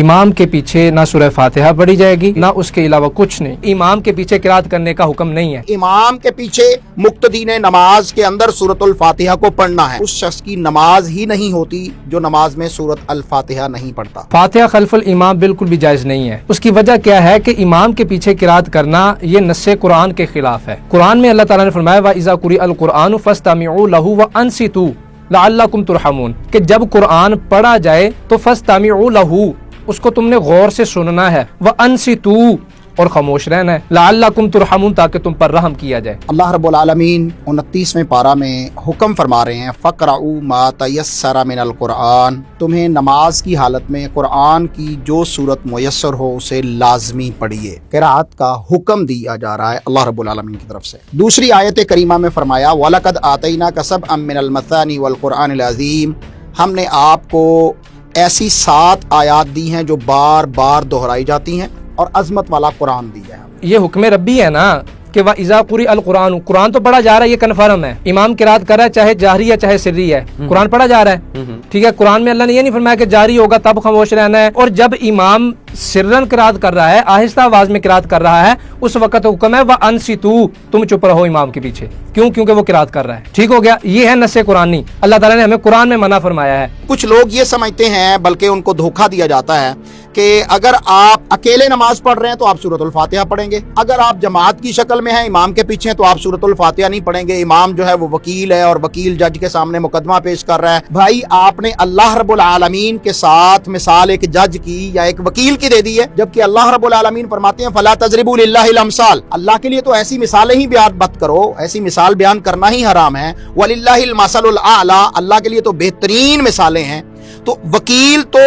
इमाम के पीछे ना सूरह फातिहा पढ़ी जाएगी ना उसके अलावा कुछ नहीं। इमाम के पीछे किरात करने का हुक्म नहीं है। इमाम के पीछे मुक्तदीन नमाज के अंदर सूरतुल फातिहा को पढ़ना है। उस शख्स की नमाज ही नहीं होती जो नमाज में सूरत अल फातिहा नहीं पढ़ता। फातिहा खल्फुल इमाम बिल्कुल भी जायज नहीं है। उसकी वजह क्या है कि इमाम के पीछे किरात करना ये नस्से कुरान के खिलाफ है। कुरान में अल्लाह ताला ने फरमाया व इज़ा कुरिअल कुरआन फस्तमिऊ लहू व अंसितू लअल्लकुम तुरहमून, कि जब कुरान पढ़ा जाए तो फस्तमिऊ लहू, उसको तुमने गौर से सुनना है, व अंसितू, और खामोश रहना है, लअल्लकुम तुरहमून, ताकि तुम पर रहम किया जाए। अल्लाह रब्बुल आलमीन 29वें पारा में हुक्म फरमा रहे हैं फ़क़रऊ मा तयस्सरा मिनल कुरान, तुम्हें नमाज की हालत में कुरान की जो सूरत मुयस्सर हो उसे लाजमी पढ़िए। किरात का हुक्म दिया जा रहा है अल्लाह रब्बुल आलमीन की तरफ से। दूसरी आयत करीमा में फरमाया वलक़द आतैनाका सबअम मिनल मसानी वल कुरआनिल अज़ीम, हमने आपको ऐसी 7 आयात दी हैं जो बार बार दोहराई जाती हैं और अजमत वाला कुरान दिया है। ये हुक्म रब्बी है ना कि व इज़ा कुरिअल कुरान, कुरान तो पढ़ा जा रहा है, ये कन्फर्म है। इमाम किरात कर रहा है, चाहे जाहरी है चाहे सिर्री है, कुरान पढ़ा जा रहा है। ठीक है, कुरान में अल्लाह ने ये नहीं फरमाया कि जारी होगा तब खामोश रहना है, और जब इमाम सिर्रन किरात कर रहा है, आहिस्ता आवाज में किरात कर रहा है, उस वक्त हुक्म है व अंसितू, तुम चुप रहो इमाम के पीछे। क्यों? क्योंकि वो किरात कर रहा है। ठीक हो गया, ये है नस्से कुरानी। अल्लाह ताला ने हमें कुरान में मना फरमाया है। कुछ लोग ये समझते हैं, बल्कि उनको धोखा दिया जाता है कि अगर आप अकेले नमाज पढ़ रहे हैं तो आप सूरतुल फातिहा पढ़ेंगे, अगर आप जमात की शक्ल में हैं इमाम के पीछे तो आप सूरतुल फातिहा नहीं पढ़ेंगे। इमाम जो है वो वकील है और वकील जज के सामने मुकदमा पेश कर रहा है। भाई, आपने अल्लाह रब्बुल आलमीन के साथ मिसाल एक जज की या एक वकील की दे दी है, जबकि अल्लाह रब्बुल आलमीन फरमाते हैं फला तजरिबू लिल्लाहिल अमसाल, अल्लाह के लिए तो ऐसी मिसालें ही बयान मत करो, ऐसी मिसाल बयान करना ही हराम है। वलिल्लाहिल मसलुल आला, अल्लाह के लिए तो बेहतरीन मिसालें हैं। तो वकील तो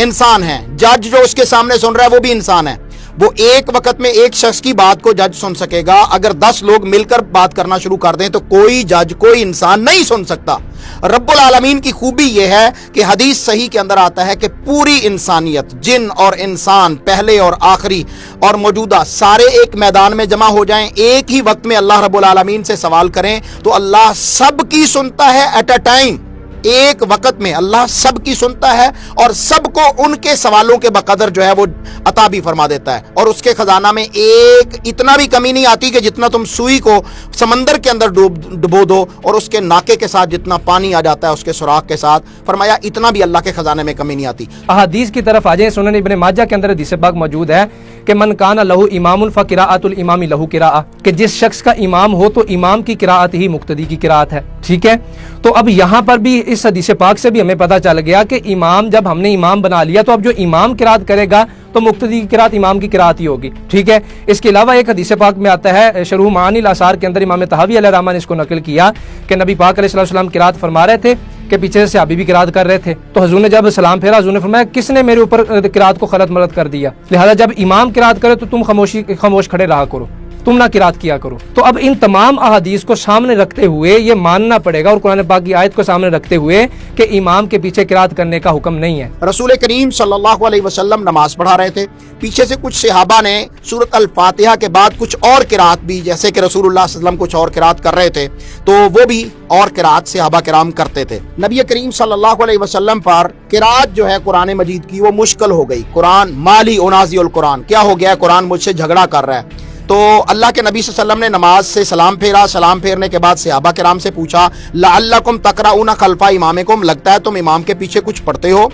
इंसान है, जज जो उसके सामने सुन रहा है वो भी इंसान है। वो एक वक्त में एक शख्स की बात को जज सुन सकेगा, अगर 10 लोग मिलकर बात करना शुरू कर दें तो कोई जज कोई इंसान नहीं सुन सकता। रब्बुल आलमीन की खूबी यह है कि हदीस सही के अंदर आता है कि पूरी इंसानियत, जिन और इंसान, पहले और आखिरी और मौजूदा, सारे एक मैदान में जमा हो जाएं, एक ही वक्त में अल्लाह रब्बुल आलमीन से सवाल करें तो अल्लाह सबकी सुनता है एट अ टाइम। एक वक्त में अल्लाह सबकी सुनता है और सबको उनके सवालों के बकदर जो है वो अता भी फरमा देता है। और उसके खजाना में एक इतना भी कमी नहीं आती कि जितना तुम सुई को समंदर के अंदर डुबो दो और उसके नाके के साथ जितना पानी आ जाता है उसके सुराख के साथ, फरमाया इतना भी अल्लाह के खजाने में कमी नहीं आती। अहादीस की तरफ आ जाए, सुनन इब्ने माजा के अंदर हदीस पाक मौजूद है कि मन काना लहू इमामुन फकिराअतुल इमामी लहू किराआ, कि जिस शख्स का इमाम हो तो इमाम की किराअत ही मुक्तदी की किराअत है। ठीक है, तो अब यहाँ पर भी इस हदीस पाक से भी हमें पता चल गया कि इमाम, जब हमने इमाम बना लिया तो अब जो इमाम किरात करेगा तो मुक्तदी की किरात इमाम की किरात ही होगी। ठीक है, इसके अलावा एक हदीस पाक में आता है, शरह मानिल आसार के अंदर इमाम तहावी अलैहि रहमा ने इसको नकल किया कि नबी पाक अलैहि सलाम किरात फरमा रहे थे कि पीछे से सहाबी भी किरात कर रहे थे। तो हुजूर ने जब सलाम फेरा, हुजूर ने फरमाया किसने मेरे ऊपर किरात को खलत मलत कर दिया, लिहाजा जब इमाम किरात करे तो तुम खामोश खड़े रहा करो, तुम ना किरात किया करो। तो अब इन तमाम अहादीस को सामने रखते हुए ये मानना पड़ेगा और कुरान पाक की आयत को सामने रखते हुए कि इमाम के पीछे किरात करने का हुक्म नहीं है। रसूल करीम सल्लल्लाहु अलैहि वसल्लम नमाज पढ़ा रहे थे, पीछे से कुछ सहाबा ने सूरत अल फातिहा के बाद कुछ और किरात भी, जैसे कि रसूलुल्लाह सल्लल्लाहु अलैहि वसल्लम कुछ और किरात कर रहे थे तो वो भी और किरात सहाबा किराम करते थे। नबी करीम सल्लल्लाहु अलैहि वसल्लम पर किरात जो है कुरान मजीद की वो मुश्किल हो गई। कुरान माली उनाज़िउल कुरान, क्या हो गया, कुरान मुझसे झगड़ा कर रहा है। तो अल्लाह के नबी सल्लल्लाहु अलैहि वसल्लम ने नमाज से सलाम फेरा, सलाम फेरने के बाद सहाबा किराम से पूछा लअल्लकुम तक़रऊना खल्फा इमामिकुम, लगता है तुम इमाम के पीछे कुछ पढ़ते हो।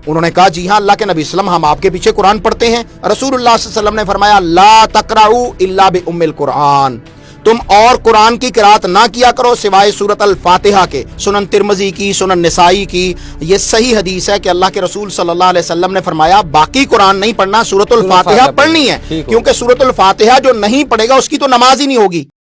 उन्होंने कहा जी हाँ अल्लाह के नबी सल्लल्लाहु अलैहि वसल्लम, हम आपके पीछे कुरान पढ़ते हैं। रसूलुल्लाह सल्लल्लाहु अलैहि वसल्लम ने फरमाया ला तक़रऊ इल्ला बि उम्मिल कुरान, तुम और कुरान की किरात ना किया करो सिवाय सूरत अल फातिहा के। सुनन तिरमिज़ी की, सुनन निसाई की ये सही हदीस है कि अल्लाह के रसूल सल्लल्लाहु अलैहि वसल्लम ने फरमाया बाकी कुरान नहीं पढ़ना, सूरत अल फातिहा पढ़नी है, क्योंकि सूरत अल फातिहा जो नहीं पढ़ेगा उसकी तो नमाज ही नहीं होगी।